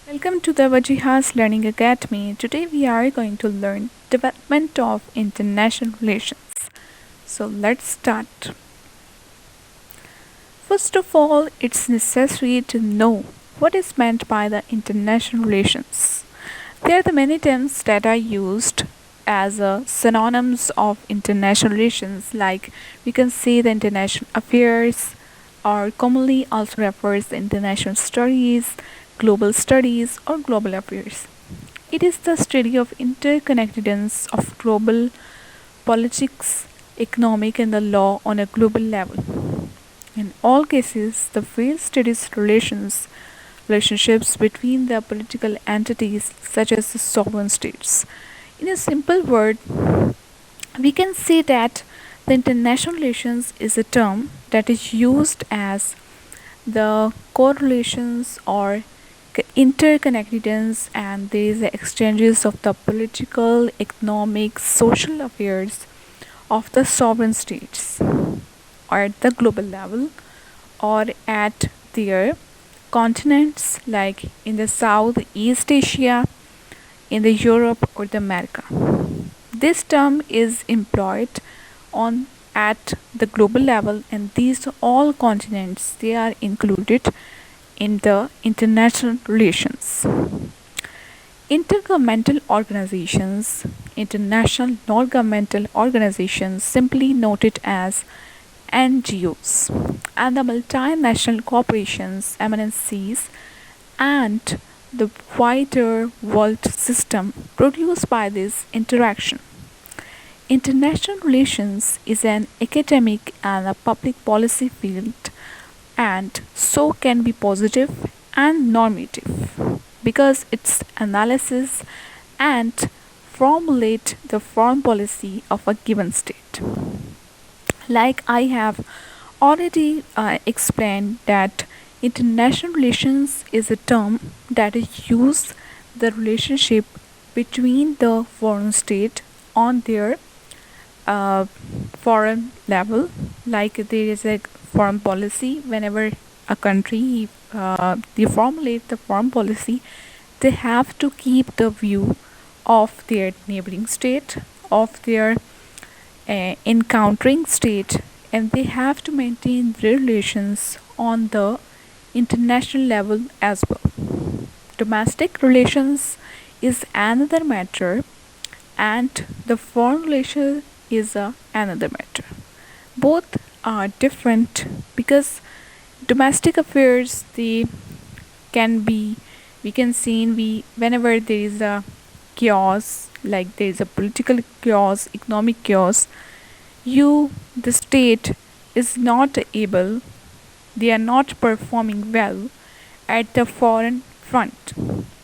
Welcome to the Wajiha's Learning Academy. Today we are going to learn development of international relations. So let's start. First of all, it's necessary to know what is meant by the international relations. There are the many terms that are used as synonyms of international relations, like we can say the international affairs, or commonly also refers to international studies, or global affairs. It is the study of interconnectedness of global politics, economic, and the law on a global level. In all cases, the field studies relationships between the political entities such as the sovereign states. In a simple word, we can say that the international relations is a term that is used as the correlations or interconnectedness, and there is the exchanges of the political, economic, social affairs of the sovereign states or at the global level or at their continents like in the Southeast Asia, in the Europe or the America. This term is employed on at the global level, and these all continents they are included in the international relations. Intergovernmental organizations, international non-governmental organizations, simply noted as NGOs, and the multinational corporations, MNCs, and the wider world system produced by this interaction. International relations is an academic and a public policy field, and so can be positive and normative because its analysis and formulate the foreign policy of a given state. Like I have already explained that international relations is a term that is used the relationship between the foreign state on their uh, foreign level, like there is a foreign policy whenever a country they formulate the foreign policy, they have to keep the view of their neighboring state, of their encountering state, and they have to maintain relations on the international level as well. Domestic relations is another matter, and the foreign relation is another matter. Both are different because domestic affairs they can be, we can see in we whenever there is a chaos, like there is a political chaos, economic chaos, you the state is not able, they are not performing well at the foreign front.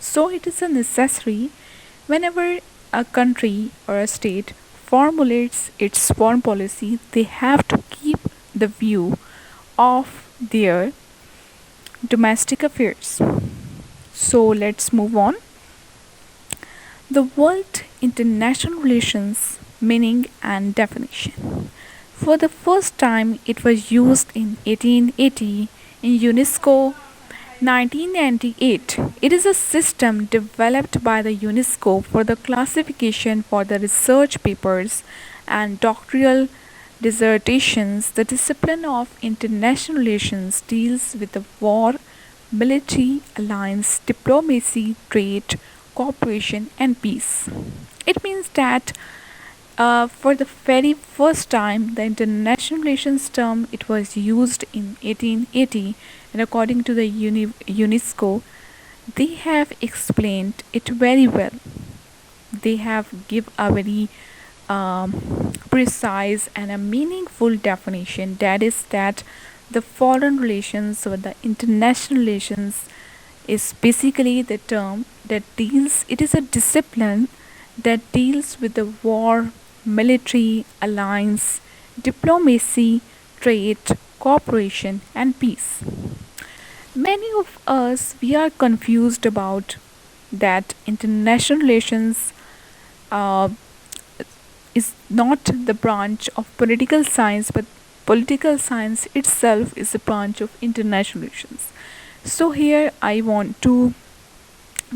So it is a necessary whenever a country or a state formulates its foreign policy, they have to keep the view of their domestic affairs. So let's move on. The word international relations meaning and definition. For the first time, it was used in 1880 in UNESCO 1998. It is a system developed by the UNESCO for the classification for the research papers and doctoral dissertations. The discipline of international relations deals with the war, military, alliance, diplomacy, trade, cooperation, and peace. It means that for the very first time, the international relations term it was used in 1880, and according to the UNESCO, they have explained it very well. They have give a very precise and a meaningful definition. That is that the foreign relations or the international relations is basically the term that deals. It is a discipline that deals with the war, military, alliance, diplomacy, trade, cooperation, and peace. Many of us we are confused about that international relations uh, is not the branch of political science, but political science itself is a branch of international relations. So here I want to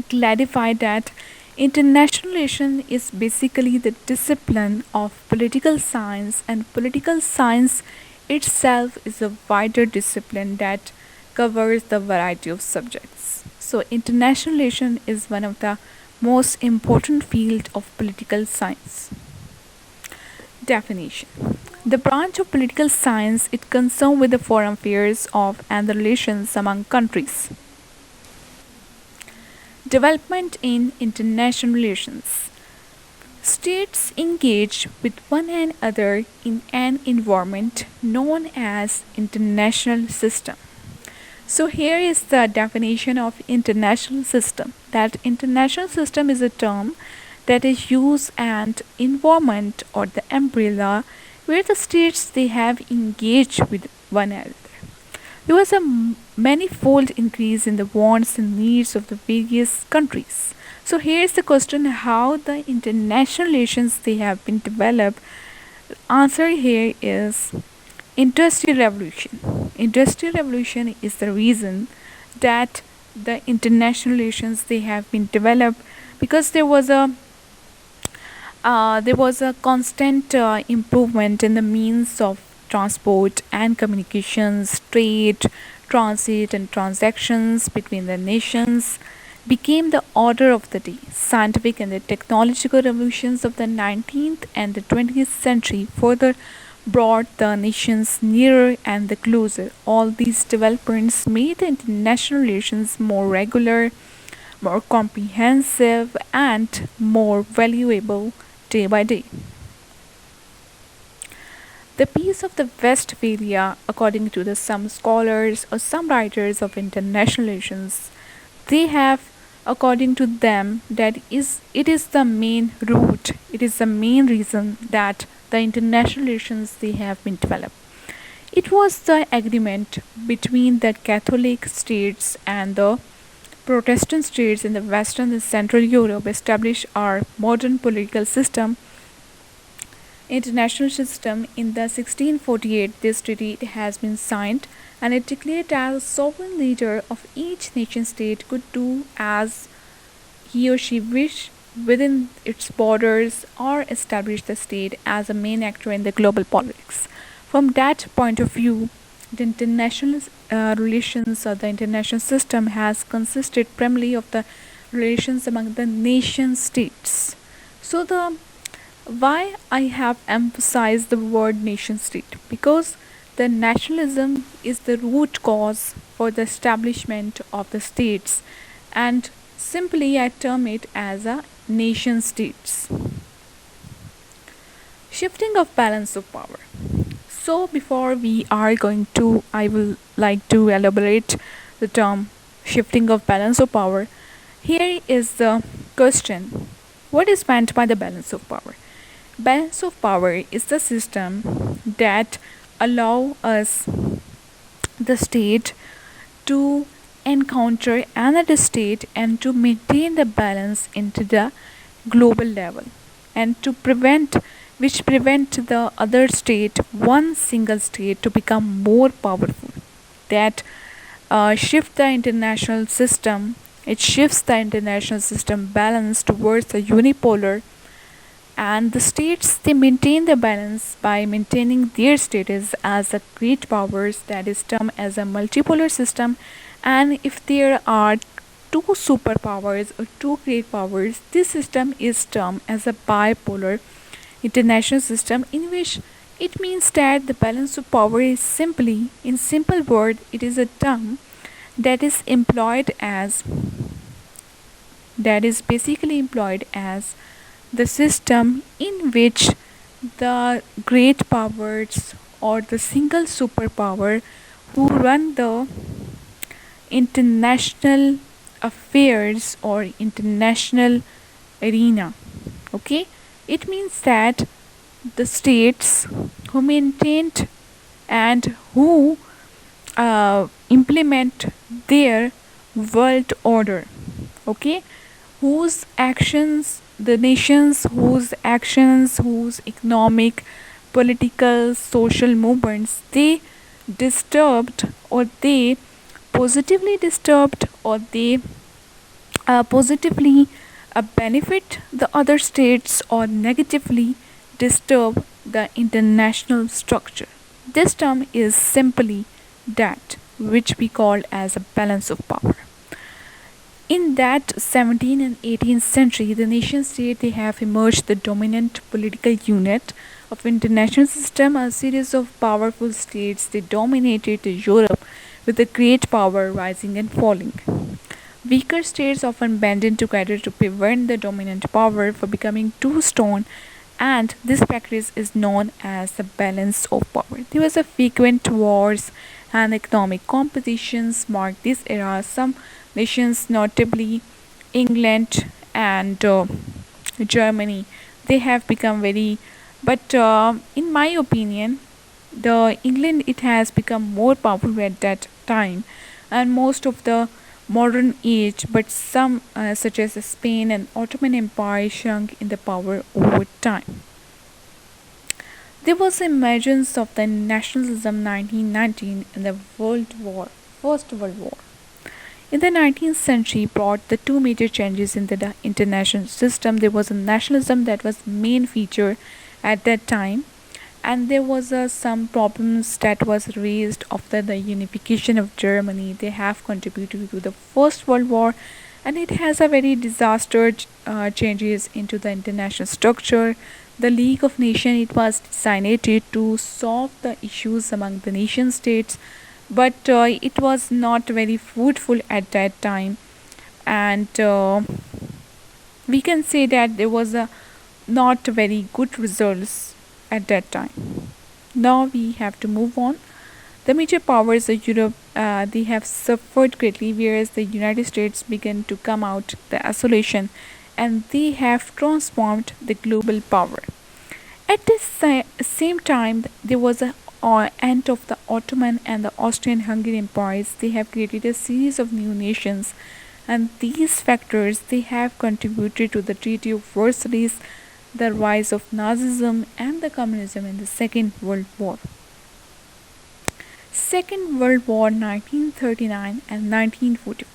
clarify that international relations is basically the discipline of political science, and political science itself is a wider discipline that covers the variety of subjects. So international relation is one of the most important field of political science. Definition: the branch of political science it concerned with the foreign affairs of and the relations among countries. Development in international relations. States engage with one another in an environment known as international system. So here is the definition of international system. That international system is a term that is used and environment or the umbrella where the states they have engaged with one another. There was a manifold increase in the wants and needs of the various countries. So here's the question: how the international relations they have been developed? Answer here is Industrial Revolution. Industrial Revolution is the reason that the international relations they have been developed, because there was a constant improvement in the means of transport and communications, trade, transit, and transactions between the nations became the order of the day. Scientific and the technological revolutions of the 19th and the 20th century further brought the nations nearer and the closer. All these developments made the international relations more regular, more comprehensive, and more valuable day by day. The peace of the Westphalia, according to the some scholars or some writers of international relations, they have, according to them, that is it is the main root, it is the main reason that the international relations they have been developed. It was the agreement between the Catholic states and the Protestant states in the Western and Central Europe established our modern political system, international system. In the 1648, this treaty has been signed, and it declared that the sovereign leader of each nation state could do as he or she wished within its borders or establish the state as a main actor in the global politics. From that point of view, the international relations or the international system has consisted primarily of the relations among the nation states. So the why I have emphasized the word nation state, because the nationalism is the root cause for the establishment of the states, and simply I term it as a nation states. Shifting of balance of power. So before we are going to, I will like to elaborate the term shifting of balance of power. Here is the question: what is meant by the balance of power? Balance of power is the system that allow us the state to encounter another state and to maintain the balance into the global level, and to prevent the other state, one single state, to become more powerful. That shift the international system, it shifts the international system balance towards a unipolar, and the states they maintain the balance by maintaining their status as a great powers, that is termed as a multipolar system. And if there are two superpowers or two great powers, this system is termed as a bipolar international system, in which it means that the balance of power is simply, in simple word, it is a term that is employed as, that is basically employed as the system in which the great powers or the single superpower who run the international affairs or international arena. Okay, it means that the states who maintained and who implement their world order, okay, whose actions, the nations whose actions, whose economic, political, social movements they disturbed, or they positively disturbed, or they positively benefit the other states or negatively disturb the international structure. This term is simply that which we call as a balance of power. In that 17th and 18th century, the nation state they have emerged the dominant political unit of international system. A series of powerful states they dominated Europe with the great power rising and falling. Weaker states often banded together to prevent the dominant power from becoming too strong, and this practice is known as the balance of power. There was a frequent wars and economic competitions marked this era. Some nations, notably England and Germany, they have become very. But in my opinion, the England it has become more powerful at that time, and most of the modern age, but some such as Spain and Ottoman Empire shrunk in the power over time. There was the emergence of the nationalism 1919 in the First World War. In the 19th century brought the two major changes in the international system. There was a nationalism that was main feature at that time, and there was some problems that was raised after the unification of Germany. They have contributed to the First World War, and it has a very disastrous changes into the international structure. The League of Nations it was designated to solve the issues among the nation states, but it was not very fruitful at that time, and we can say that there was a not very good results at that time. Now we have to move on. The major powers of Europe they have suffered greatly, whereas the United States began to come out the isolation, and they have transformed the global power. At the same time, there was a end of the Ottoman and the Austrian-Hungarian empires. They have created a series of new nations, and these factors they have contributed to the Treaty of Versailles, the rise of Nazism and the communism in the Second World War. Second World War 1939 and 1945.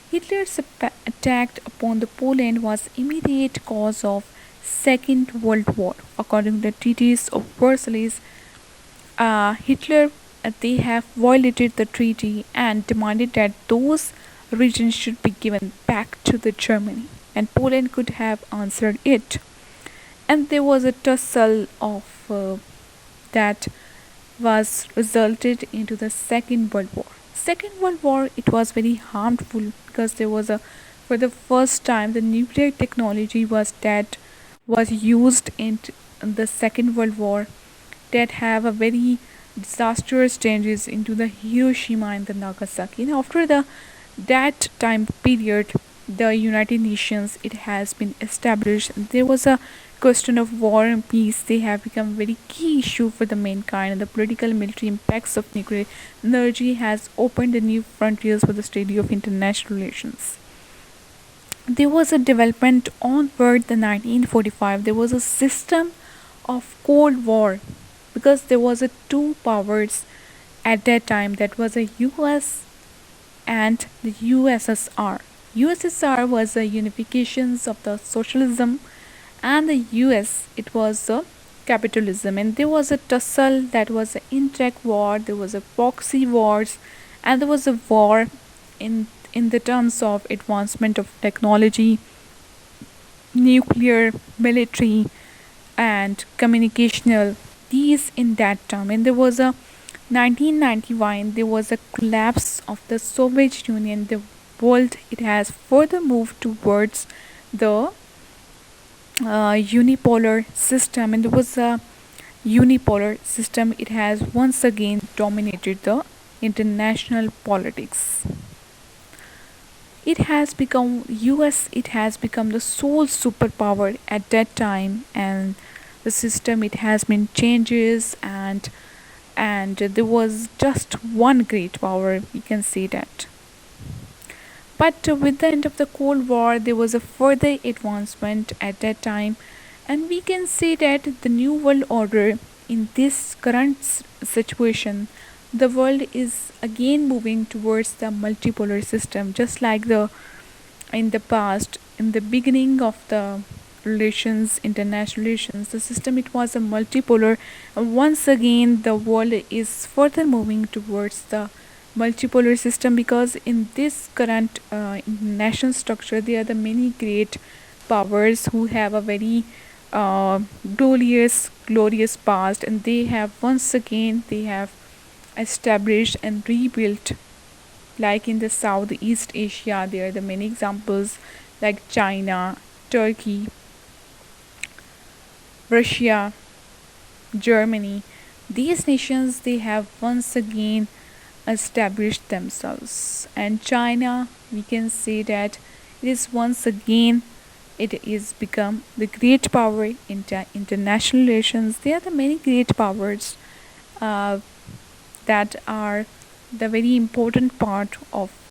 Hitler's attack upon the Poland was immediate cause of Second World War. According to the treaties of Versailles, Hitler they have violated the treaty and demanded that those regions should be given back to the Germany, and Poland could have answered it. And there was a tussle of that was resulted into the Second World War. Second World War it was very harmful because there was a for the first time the nuclear technology was used in the Second World War that have a very disastrous changes into the Hiroshima and the Nagasaki. And after the that time period, the United Nations it has been established. There was a question of war and peace. They have become very key issue for the mankind, and the political and military impacts of nuclear energy has opened the new frontiers for the study of international relations. There was a development onward the 1945. There was a system of Cold War because there was a two powers at that time, that was a US and the USSR. USSR was a unifications of the socialism, and the US it was a capitalism, and there was a tussle that was an intract war, there was a proxy wars, and there was a war in the terms of advancement of technology, nuclear, military, and communicational, these in that term. And there was a 1991 there was a collapse of the Soviet Union. The world it has further moved towards the unipolar system, and there was a unipolar system it has once again dominated the international politics. It has become US it has become the sole superpower at that time, and the system it has been changes, and there was just one great power, we can say that. But with the end of the Cold War, there was a further advancement at that time, and we can say that the New World Order in this current situation, the world is again moving towards the multipolar system, just like the in the past, in the beginning of the relations, international relations, the system, it was a multipolar. And once again the world is further moving towards the multipolar system, because in this current international structure there are the many great powers who have a very glorious past, and they have once again they have established and rebuilt. Like in the Southeast Asia, there are the many examples like China, Turkey, Russia, Germany. These nations they have once again established themselves. And China, we can say that it is once again it is become the great power in international relations. There are the many great powers uh, that are the very important part of